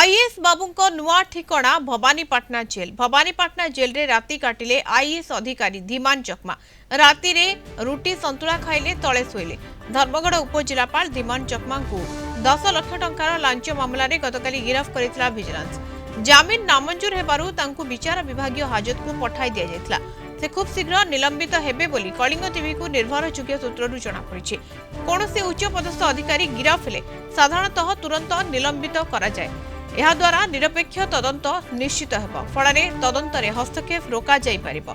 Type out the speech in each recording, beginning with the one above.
IAS बाबूंको नुआ ठिकाना Bhawanipatna jail. Bhawanipatna jail रे राति काटिले आईएएस अधिकारी धीमान चकमा। राति रे रुटी संतुला खाइले तले शोइले। धर्मगढ़ उपजिलापाल धीमान चकमा को 10 लाख टंकार लांच मामला रे गतकाली गिरफ्त करितला विजिलेंस। जामिन नामंजूर हेबारु तांकु विचार विभागीय हाजत को पठाई दिया जायतला। से खूब शीघ्र निलंबित हेबे बोली कलिंग टीवी को निर्भरयोग्य सूत्ररू जना पड़िछि। कोनोसी उच्च पदस्थ अधिकारी गिरफ हेले साधारणतः तुरंत निलंबित करा जाय। यह द्वारा निरपेक्ष तदंत निश्चित हेब। फଳରେ तदंतरे हस्तक्षेप रोका जाय परिबो।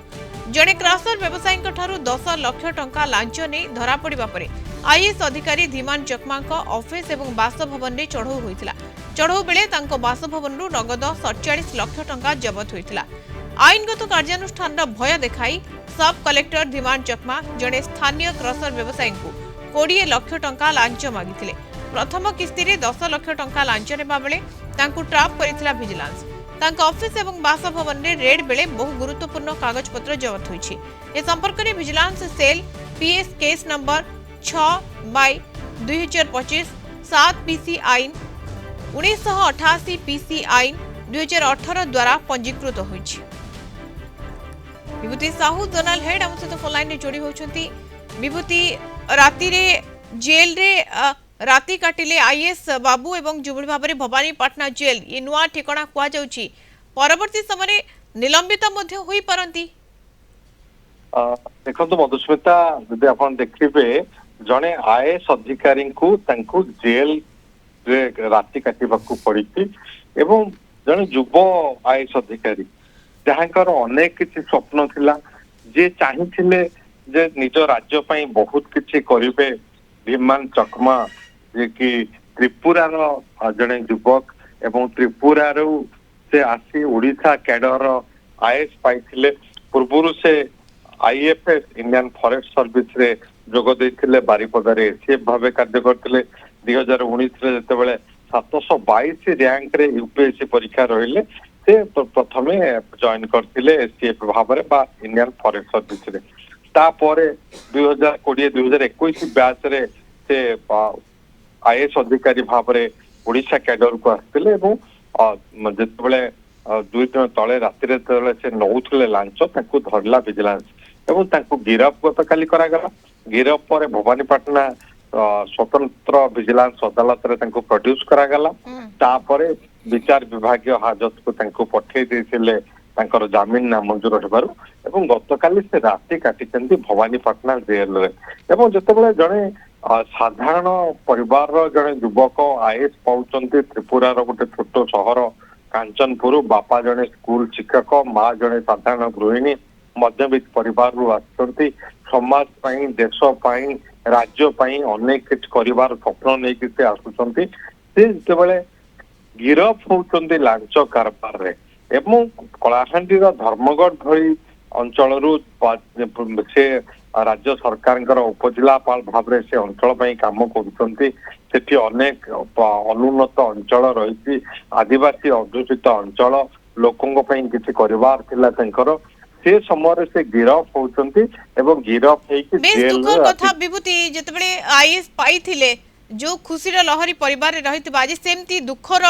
जणे क्रासर व्यवसायीक ठारू 10 लाख टंका लांच नै धरा पड़िबा परे आईएएस अधिकारी धीमान चकमाक ऑफिस एवं बासभवन रे चढ़ऊ होइतिला। चढ़ऊ बेले तांको बासभवन रु नगद 47 लाख टंका जबत होइतिला। आईनगत कार्यानुष्ठान भय देखाई सब कलेक्टर धीमान चकमा जणे स्थानीय क्रसर व्यवसायी को 20 लाख टंका लांच मागिथिले। प्रथम किस्ती रे 10 लाख टंका लांच नेबा बेले तांको ट्रैप करिथिला विजिलेंस। तांको ऑफिस एवं बासभवन रे रेड बेले बहु गुरुत्वपूर्ण कागजपत्र जब्त होइछि। ए संपर्क रे vigilance cell PS case number 6/2025 7 PC आईन 1988 पीसी आईन 2018 द्वारा पंजीकृत होइछि। विभूति साहू जोनल हेड हम सहित फोन लाइन जोड़ी होछंती। विभूति राति रे जेल रे राति काटिले आईएएस बाबू एवं जुबुल भाबरे भवानीपाटना जेल ये नुआ ठिकाना कुआ जाउची। परवर्ती समय निलंबित मध्य होई परंती। देखंतु मधुस्मिता जदि आपण देखिबे जणे आईएएस अधिकारी को तांको जेल रे राति काटिबाकू पड़िछि एवं जणे युव आईएएस अधिकारी जहाँकर अनेक किसी स्वप्न थिला जे चाहिथिले जे निज राज्य पई बहुत किछि करिवे। धीमान चकमा जे कि त्रिपुरा जड़े युवक एवं त्रिपुरा से आसी ओडिशा कैडर आईएएस पाइथिले। पूर्व से आईएफएस इंडियन फॉरेस्ट सर्विस रे जोग देथिले। बारिपदा रे एसीएफ भावे कार्य करथिले। 2019 रे जेतेबेले 722 रैंक रे यूपीएससी परीक्षा रहिले से प्रथमे जॉइन करथिले एसीएफ भावे बा इंडियन फॉरेस्ट सर्विस रे। तापरे 2020-2021 बैच रे से आईएएस अधिकारी भावे ओडिशा कैडर को आसते जिते 2 दिन तले राति से नौले लांच धरला विजिलेंस एवं गिरफ गतकाली करागला। गिरफ पर भवानीपाटना स्वतंत्र विजिलेंस अदालत रे प्रोड्यूस करागला। तापरे विचार विभागीय हाजत को पठे देथिले तांकर जामिन नामंजूर हेबारु एवं गतकाली से राति काटिचंती भवानीपाटना जेल रे। एवं जेतेबेले जणे साधारण परिवार जड़े युवक आईएएस पाउचंती त्रिपुरा गोटे छोट सहर कांचनपुर बापा जड़े स्कूल शिक्षक माँ जड़े साधारण गृहिणी मध्यवित्त परिवार आसुचंती समाज पाई देश पाई राज्य पाई अनेक किछ करिवार स्वप्न नहीं से आसुचंती। से जेतेबेले गिरफ होउचंती लांच कारबार रे एवं कलाहांडी धर्मगढ़ भई अंचल से राज्य सरकार उपजिलापाल भाव से अंचल काम कर अनेक अनुन्नत अंचल रही आदिवासी अध्युषित अंचल लोकों किसी परिवार थिला से समय से गिरफ होती एवं गिरफ कथा विभूति जितेबाला आईएएस पाई जो खुशीर लहरी परिवार रही आज सेमती दुखर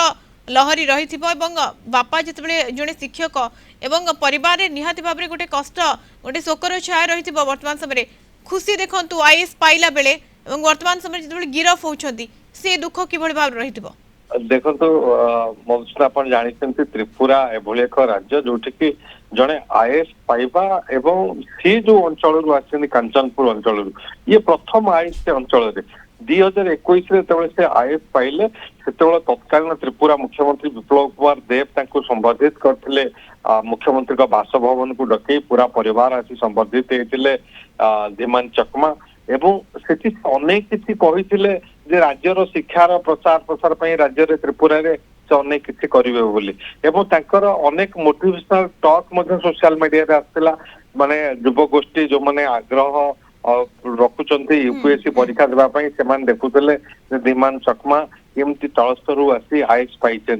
लहरी रही बापा जितेबाला जड़े शिक्षक एवं परिवार निहाती भाव में गोटे कष्ट गोटे शोकर छाया रही वर्तमान समय खुशी देखु आईएएस पाइला बेले वर्तमान समय जो गिरफ होती से दुख कि भाव रही देखो मधुसूदन आप जानते त्रिपुरा एभली एक राज्य जो जड़े आईएएस पाइबा एवं सी जो अंचल आस कांचनपुर अंचल ये प्रथम आईएएस से अंचल 2021 से आईएएस पाइले से तत्कालीन त्रिपुरा मुख्यमंत्री विप्लव कुमार देव संबोधित करते मुख्यमंत्री का बासभवन को डकई पूरा परिवार आसी संबोधित होते धीमान चकमा एवं से अनेक किसी कही राज्यर शिक्षार प्रचार प्रसार राज्य त्रिपुरा रे से अनेक किसी करेंगे बोली एवं तांकर अनेक मोटिवेशनल टॉक सोशल मीडिया रे आसला माने युव गोष्ठी जो माने आग्रह रखुंट यूपीएससी परीक्षा देवाई से देखुले धीमान चकमा केमती तलस्तरू आसी आईएएस पाई से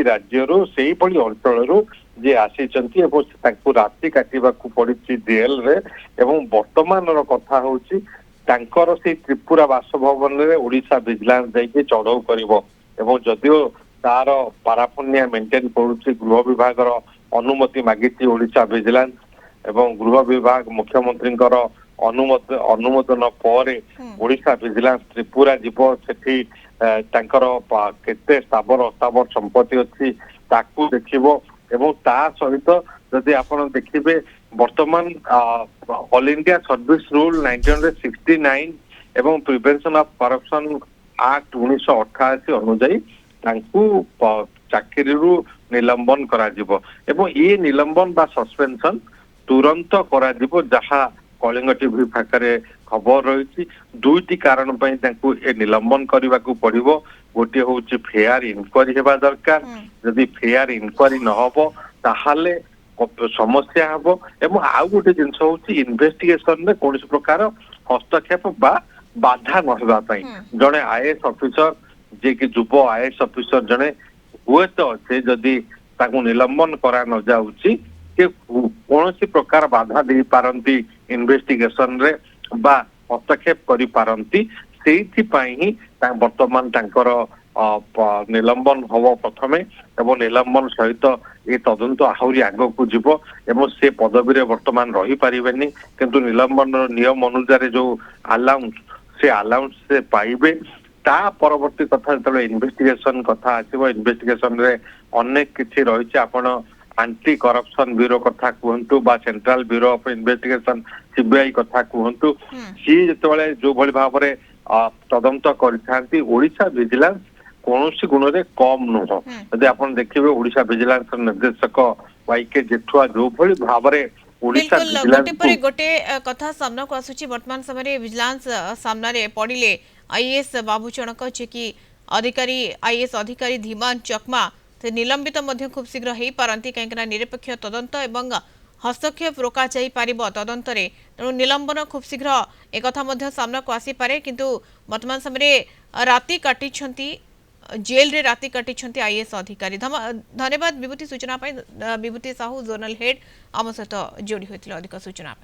राज्य से अंचल जे आसी राति काटा पड़ी जेल रे एवं वर्तमान कथा हूँ त्रिपुरा बासभवन में ओडिशा विजिलेंस जाइए चढ़ऊ कर जदियो तार पाराफोनिया मेंटेन करुच्ची गृह विभाग अनुमति मागिची ओडिशा विजिलेंस एवं गृह विभाग मुख्यमंत्री अनुमोदन पर ओडिशा विजिलेंस त्रिपुरा जीव सेठी तांकर केते स्थावर अस्थावर संपत्ति अच्छी ताकू देखिबो एवं ता सहित जदि आपण देखिबे वर्तमान ऑल इंडिया सर्विस रूल 1969 एवं प्रिवेंशन ऑफ करप्शन एक्ट 1988 अनुଯାୟୀ तांकू चाकरी निलंबन करा जिवो एवं ये निलंबन बा सस्पेंशन तुरंत करा जिवो जहा कलिंग टीवी पाखरे खबर रही दुईटी कारण पई तांकू ए निलंबन करने को पड़िबो गोटे होची फेयर इनक्वारी हेबा दरकार यदि फेयर इनक्वारी न हबो ताहाले समस्या हबो एवं आउ गोटे जिंस होची इन्वेस्टिगेशन में कौन प्रकार हस्तक्षेप बा बाधा न होबा पई जने आईएएस ऑफिसर जे कि युव आईएएस ऑफिसर जने हुए तो से जदि ताकू निलंबन करा न जाउची के कौन प्रकार बाधा दे पारंती इन्वेस्टिगेशन रे बा हस्तक्षेप करि पारंती सेठी पई ही वर्तमान तांकर निलंबन हव प्रथमे एवं निलंबन सहित ये तदंत आहरी आग को जीव एवं से पदवी रे वर्तमान रही पारिबेनी किंतु निलंबन नियम अनुसार जो अलाउंस से अलाउंस से पाइबे ता परवर्ती कथा जो इन्वेस्टिगेशन कथा आसीबो इन्वेस्टिगेशन रे अनेक किछि रहिছে आपण एंटी करप्शन ब्यूरो कथा कहतु बा central bureau of investigation CBI कथा कहतु सी जेतेबेले जो भली भाव रे तदंत करिथांती ओडिशा विजिलेंस कौनसी गुण रे कम नुह यदि आपण देखिबे ओडिशा विजिलेंस निर्देशक वाईके जेठुआ जो भली भाव रे ओडिशा बिल्कुल गोटे पर गोटे कथा सामना को आसुची वर्तमान समय विजिलेंस सामना रे पड़िले आईएएस बाबू चणक जे कि अधिकारी आईएएस अधिकारी धीमान चकमा से निलंबित मध्य खूब शीघ्र हो पारती कहीं निरपेक्ष तदंत एवं हस्तक्षेप रोका जाई पारिबो तदंत रे तेणु निलंबन खूब शीघ्र एक सामना को आसी पारे किंतु वर्तमान समय राति काटिछंती जेल रे राति काटिछंती आईएएस अधिकारी धन्यवाद विभूति सूचना विभूति साहू जोनल हेड आम सहित जोड़ी होती अधिक सूचना।